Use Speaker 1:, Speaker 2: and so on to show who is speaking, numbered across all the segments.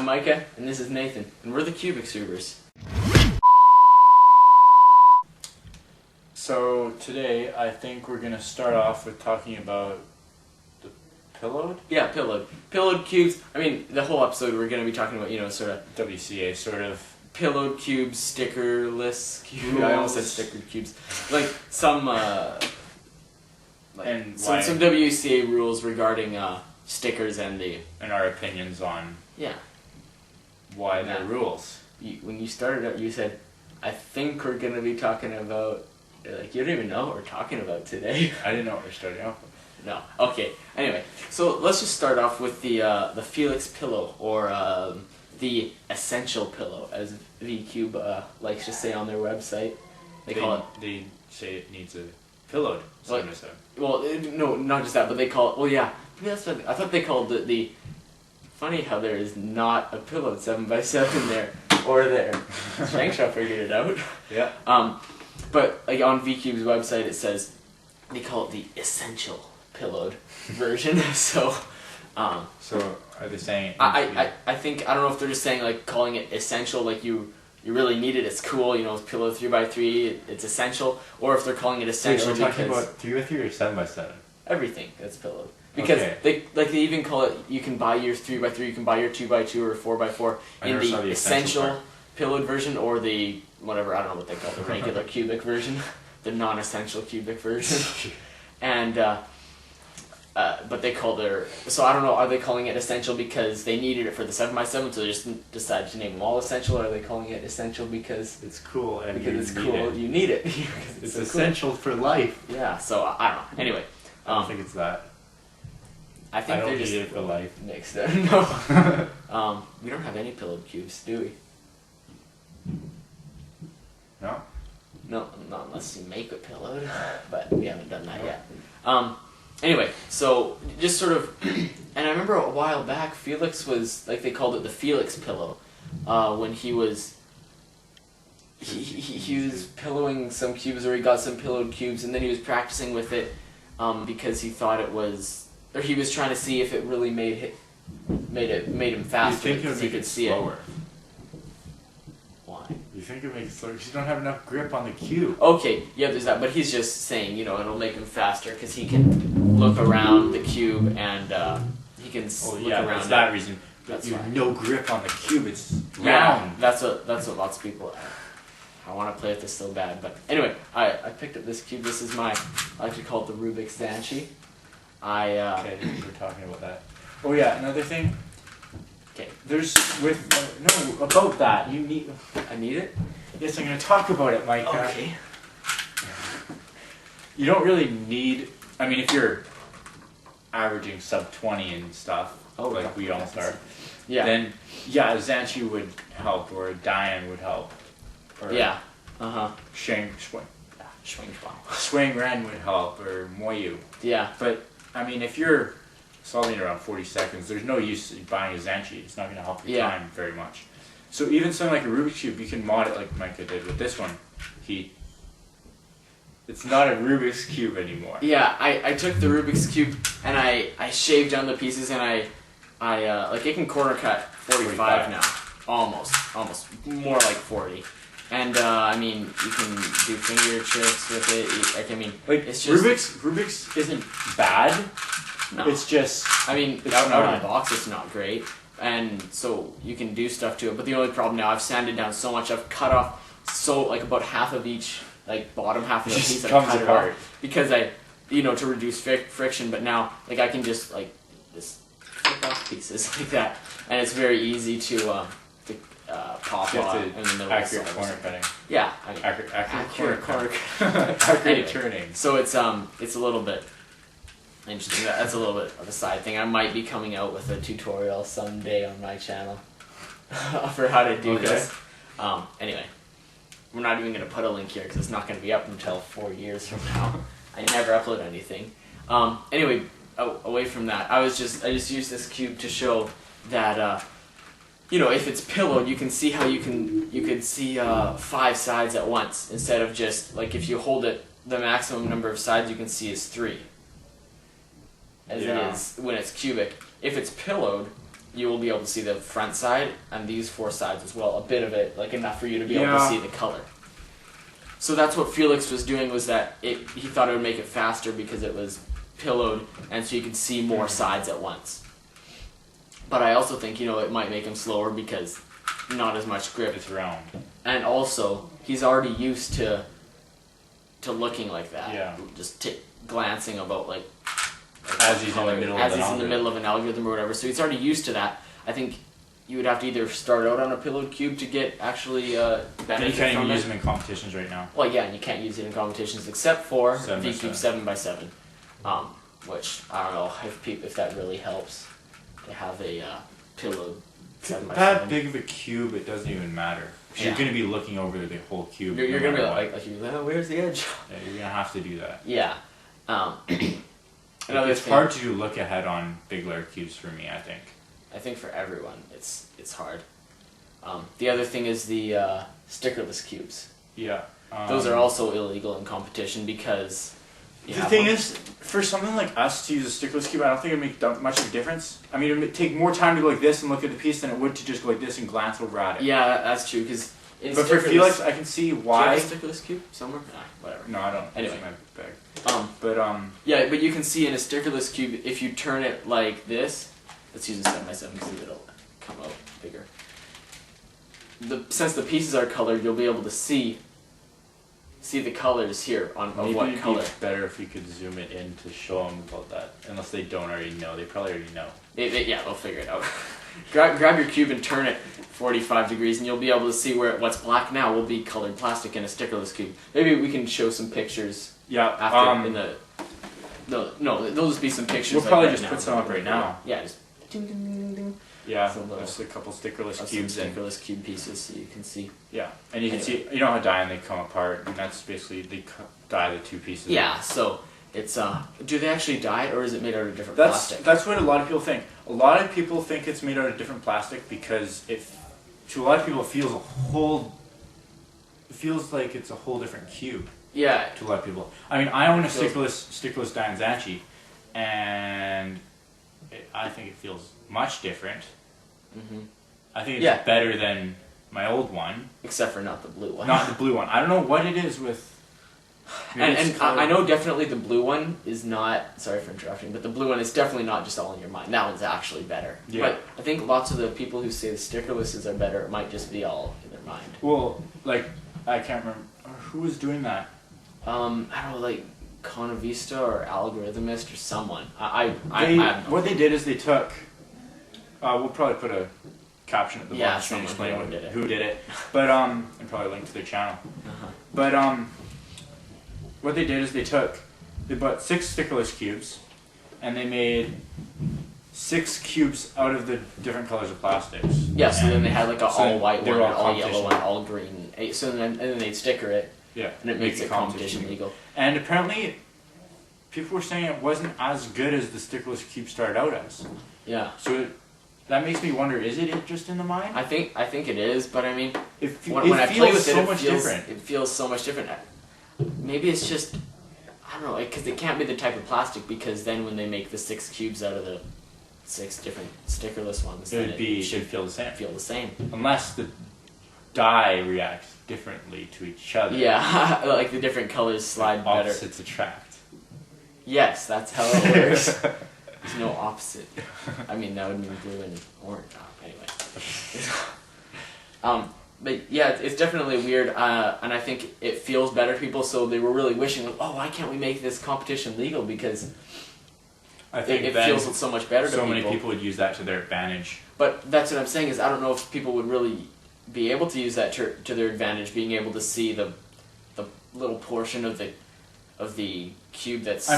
Speaker 1: I'm Micah, and this is Nathan, and we're the Cubic Subers.
Speaker 2: So today, I think we're going to start off with talking about the pillowed?
Speaker 1: Yeah, pillowed. Pillowed cubes. I mean, the whole episode we're going to be talking about, sort of
Speaker 2: WCA, sort of.
Speaker 1: pillowed cubes, stickerless cubes. I almost said stickered cubes. Like some some WCA rules regarding stickers and
Speaker 2: our opinions on why they're rules.
Speaker 1: When you started out, you said, I think we're going to be talking about, like, you don't even know what we're talking about today.
Speaker 2: I didn't know what we're starting off with.
Speaker 1: No. Okay. Anyway, so let's just start off with the Felix pillow, or the essential pillow, as V-Cube likes to say on their website. They
Speaker 2: say it needs a pillowed 7x7.
Speaker 1: Well, no, not just that, but they call it. Well, yeah. Maybe that's what I thought they called the. Funny how there is not a pillowed 7x7 there or there. Shankshot figured it out.
Speaker 2: Yeah.
Speaker 1: But like on V-Cube's website, it says they call it the essential pillowed version. So
Speaker 2: are they saying?
Speaker 1: I think, I don't know if they're just saying, like, calling it essential, like you really need it, it's cool, it's pillow 3x3, it's essential, or if they're calling it essential.
Speaker 2: Wait, we're talking about 3x3 or 7x7?
Speaker 1: Everything that's pillowed. Because they even call it, you can buy your 3x3, you can buy your 2x2 or 4x4 in the essential pillowed version, or the whatever, I don't know what they call it, the regular cubic version, the non-essential cubic version. And but they call so I don't know, are they calling it essential because they needed it for the 7x7, so they just decided to name them all essential, or are they calling it essential because
Speaker 2: it's cool and
Speaker 1: you need it.
Speaker 2: It's so essential for life.
Speaker 1: Yeah, so I don't know. Anyway,
Speaker 2: I don't think it's that.
Speaker 1: I think
Speaker 2: don't
Speaker 1: they're just
Speaker 2: need it for life.
Speaker 1: Mixed up. No. We don't have any pillowed cubes, do we?
Speaker 2: No?
Speaker 1: No, not unless you make it pillowed, but we haven't done that yet. Anyway, so just sort of, and I remember a while back, Felix was, like, they called it the Felix pillow, when he was pillowing some cubes, or he got some pillowed cubes, and then he was practicing with it, because he thought it was, or he was trying to see if it really made him faster.
Speaker 2: You think it would make it slower?
Speaker 1: Why?
Speaker 2: You think it makes it slower because you don't have enough grip on the cube.
Speaker 1: Okay, yeah, there's that, but he's just saying, it'll make him faster because he can look around the cube and he can look around.
Speaker 2: That's that reason. But you have no grip on the cube. It's round.
Speaker 1: That's what lots of people. I want to play with this so bad, but anyway, I picked up this cube. This is I like to call it the Rubik's Zanchi.
Speaker 2: Okay, we're talking about that. Oh yeah, another thing.
Speaker 1: Okay.
Speaker 2: There's about that. You need.
Speaker 1: I need it?
Speaker 2: Yes, I'm going to talk about it, Mike.
Speaker 1: Okay.
Speaker 2: You don't really need. I mean, if you're averaging sub 20 and stuff, like we all are, then a Zanchi would help, or a Dian would help, or Swing Ren would help, or Moyu.
Speaker 1: Yeah.
Speaker 2: But I mean, if you're solving around 40 seconds, there's no use in buying a Zanchi. It's not going to help your time very much. So even something like a Rubik's Cube, you can mod it like Micah did with this one. It's not a Rubik's Cube anymore.
Speaker 1: Yeah, I took the Rubik's Cube and I shaved down the pieces, and I like, it can corner cut 45 now. Almost. More like 40. And, I mean, you can do finger tricks with it. It's just...
Speaker 2: Rubik's isn't bad.
Speaker 1: No.
Speaker 2: It's just...
Speaker 1: I mean, out of the box, it's not great. And so you can do stuff to it. But the only problem now, I've sanded down so much, I've cut off about half of each, like, bottom half of the piece.
Speaker 2: It comes apart.
Speaker 1: Because to reduce friction. But now, like, I can just flip off pieces like that. And it's very easy to pop off in the middle of the
Speaker 2: corner cutting.
Speaker 1: Yeah,
Speaker 2: accurate corner
Speaker 1: anyway,
Speaker 2: turning.
Speaker 1: So it's a little bit interesting. That's a little bit of a side thing. I might be coming out with a tutorial someday on my channel for how to do this. Anyway, we're not even going to put a link here because it's not going to be up until 4 years from now. I never upload anything. Anyway, away from that, I just used this cube to show that. If it's pillowed, you can see how you could see 5 sides at once, instead of just, like, if you hold it, the maximum number of sides you can see is 3. As it is when it's cubic. If it's pillowed, you will be able to see the front side and these 4 sides as well. A bit of it, like enough for you to be able to see the color. So that's what Felix was doing, was that he thought it would make it faster because it was pillowed, and so you could see more sides at once. But I also think, it might make him slower because not as much grip.
Speaker 2: It's round.
Speaker 1: And also, he's already used to looking like that.
Speaker 2: Yeah.
Speaker 1: Just glancing about like
Speaker 2: as he's in the middle
Speaker 1: of an algorithm or whatever. So he's already used to that. I think you would have to either start out on a pillowed cube to get actually benefit from it.
Speaker 2: You can't even use them in competitions right now.
Speaker 1: Well, yeah, and you can't use it in competitions except for
Speaker 2: 7
Speaker 1: V Cube 7x7, which I don't know if that really helps to have a pillowed 7x7.
Speaker 2: That big of a cube, it doesn't even matter. You're going to be looking over the whole cube.
Speaker 1: You're going to be like where's the edge?
Speaker 2: Yeah, you're going to have to do that.
Speaker 1: Yeah.
Speaker 2: It's hard to look ahead on big layer cubes for me, I think.
Speaker 1: I think for everyone, it's hard. The other thing is the stickerless cubes.
Speaker 2: Yeah.
Speaker 1: Those are also illegal in competition because...
Speaker 2: The thing is, for something like us to use a stickerless cube, I don't think it would make much of a difference. I mean, it would take more time to go like this and look at the piece than it would to just go like this and glance over at it.
Speaker 1: Yeah, that's true, because...
Speaker 2: But for Felix, I can see why...
Speaker 1: Do you have a stickerless cube somewhere? Nah, whatever.
Speaker 2: No, I don't.
Speaker 1: Anyway.
Speaker 2: It's in my bag.
Speaker 1: Yeah, but you can see in a stickerless cube, if you turn it like this... Let's use a 7x7 because it'll come out bigger. Since the pieces are colored, you'll be able to see the colors here on
Speaker 2: Maybe
Speaker 1: what
Speaker 2: it'd
Speaker 1: color.
Speaker 2: Be better if you could zoom it in to show them about that. Unless they don't already know. They probably already know.
Speaker 1: Yeah, they'll figure it out. grab your cube and turn it 45 degrees, and you'll be able to see where what's black now will be colored plastic in a stickerless cube. Maybe we can show some pictures.
Speaker 2: Yeah.
Speaker 1: After in the. No, there'll just be some pictures.
Speaker 2: We'll probably just put some up right now.
Speaker 1: Yeah, just. Ding, ding, ding, ding.
Speaker 2: Yeah, just a couple stickerless cubes.
Speaker 1: Stickerless cube pieces, so you can see.
Speaker 2: Yeah, and you can see, how die and they come apart, and that's basically, they die the 2 pieces.
Speaker 1: Yeah, so it's, do they actually die, or is it made out of different plastic?
Speaker 2: That's what a lot of people think. A lot of people think it's made out of different plastic because to a lot of people it feels like it's a whole different cube.
Speaker 1: Yeah.
Speaker 2: To a lot of people. I mean, I own a stickerless Diane Zanchi, and I think it feels much different. Mm-hmm. I think it's better than my old one.
Speaker 1: Except for not the blue one.
Speaker 2: Not the blue one. I don't know what it is with...
Speaker 1: And I know definitely the blue one is not... Sorry for interrupting, but the blue one is definitely not just all in your mind. That one's actually better. Yeah. But I think lots of the people who say the stickerlesses are better, it might just be all in their mind.
Speaker 2: Well, like, I can't remember... Who was doing that?
Speaker 1: I don't know, like... Conavista or Algorithmist or someone.
Speaker 2: What they did is they took... we'll probably put a caption at the bottom to explain who did it. But, and probably link to their channel. But, what they did is they bought 6 stickerless cubes, and they made 6 cubes out of the different colors of plastics.
Speaker 1: Yeah, so then they had like an all white one, all yellow one, all green. So then they'd sticker it.
Speaker 2: Yeah,
Speaker 1: and it makes it competition legal.
Speaker 2: And apparently, people were saying it wasn't as good as the stickerless cube started out as.
Speaker 1: Yeah.
Speaker 2: So that makes me wonder: is it just in the mind?
Speaker 1: I think it is, but I mean,
Speaker 2: when I play with it,
Speaker 1: it feels so much different. Maybe it's just I don't know, because it can't be the type of plastic. Because then when they make the 6 cubes out of the 6 different stickerless ones,
Speaker 2: it should feel the same.
Speaker 1: Feel the same,
Speaker 2: unless the dye reacts differently to each other.
Speaker 1: Yeah, like the different colors slide better.
Speaker 2: Opposites attract.
Speaker 1: Yes, that's how it works. There's no opposite. I mean, that would mean blue and orange. Anyway. But yeah, it's definitely weird, and I think it feels better to people, so they were really wishing, like, oh, why can't we make this competition legal? Because I think it feels so much better to people.
Speaker 2: So many people would use that to their advantage.
Speaker 1: But that's what I'm saying, is I don't know if people would really be able to use that to their advantage, being able to see the little portion of the cube that's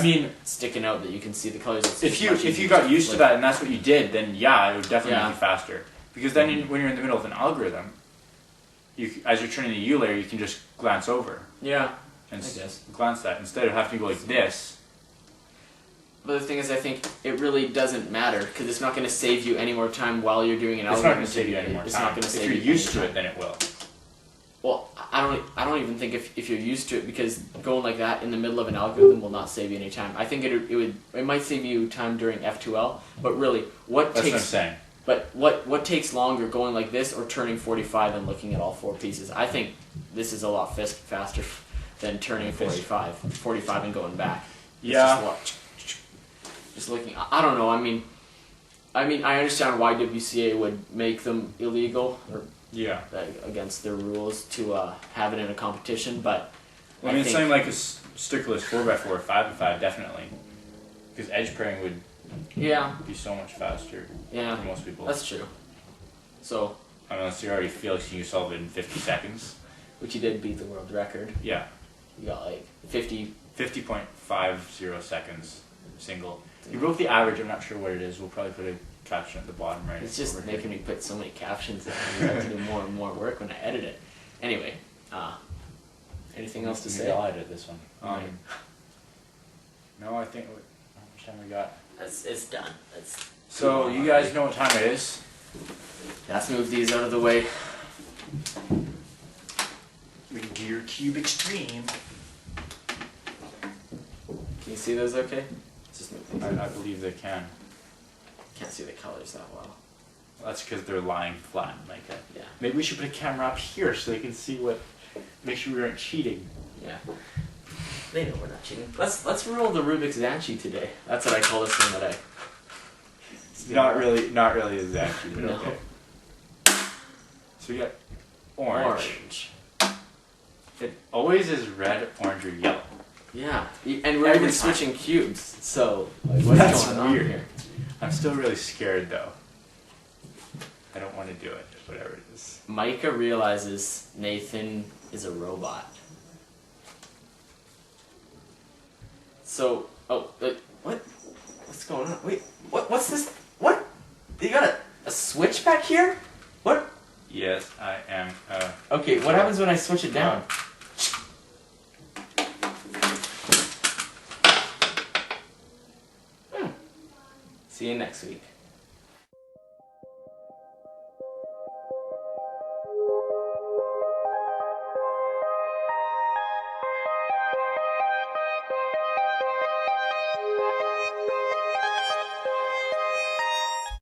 Speaker 1: sticking out that you can see the colors.
Speaker 2: If you got used to that and that's what you did, then yeah, it would definitely be faster. Because then when you're in the middle of an algorithm, as you're turning the U layer, you can just glance over.
Speaker 1: Yeah,
Speaker 2: and glance that instead of having to go like this.
Speaker 1: But the thing is, I think it really doesn't matter because it's not going to save you any more time while you're doing an algorithm.
Speaker 2: It's not going to save you any more time. It's not going to save you. If you're used to it, then it will.
Speaker 1: Well, I don't even think if you're used to it, because going like that in the middle of an algorithm will not save you any time. I think it might save you time during F2L, but really,
Speaker 2: That's what I'm saying.
Speaker 1: But what takes longer, going like this or turning 45 and looking at all 4 pieces? I think this is a lot faster than turning 45 and going back.
Speaker 2: Yeah.
Speaker 1: Just looking. I don't know. I mean, I understand why WCA would make them illegal or against their rules to have it in a competition, but
Speaker 2: I mean, something like a stickerless 4x4 or 5x5 definitely, because edge pairing would be so much faster for most people.
Speaker 1: That's true. So
Speaker 2: unless you already feel like you solve it in 50 seconds,
Speaker 1: which you did beat the world record.
Speaker 2: Yeah,
Speaker 1: you got like
Speaker 2: 50.50 seconds single. You broke the average. I'm not sure what it is. We'll probably put a caption at the bottom right.
Speaker 1: It's just making me put so many captions in. I have to do more and more work when I edit it. Anyway, anything else to say?
Speaker 2: I'll edit this one. No, I think. How much time we got?
Speaker 1: It's done.
Speaker 2: So you guys know what time it is.
Speaker 1: Let's move these out of the way.
Speaker 3: We can do your Cube Extreme.
Speaker 1: Can you see those okay? Just move these.
Speaker 2: I believe they can.
Speaker 1: Can't see the colors that well.
Speaker 2: That's because they're lying flat like that.
Speaker 1: Yeah.
Speaker 2: Maybe we should put a camera up here so they can see what. Make sure we aren't cheating.
Speaker 1: Yeah. They know we're not cheating. Let's roll the Rubik's Zanchi today. That's what I call this thing that I.
Speaker 2: Not really a Zanchi, but okay. So we got orange. It always is red, orange, or yellow.
Speaker 1: Yeah, and we're even switching cubes. So like, what's going on here?
Speaker 2: I'm still really scared though. I don't want to do it. Whatever it is.
Speaker 1: Micah realizes Nathan is a robot. So, what? What's going on? Wait, what's this? What? You got a switch back here? What?
Speaker 2: Yes, I am.
Speaker 1: Okay, what happens when I switch it down? See you next week.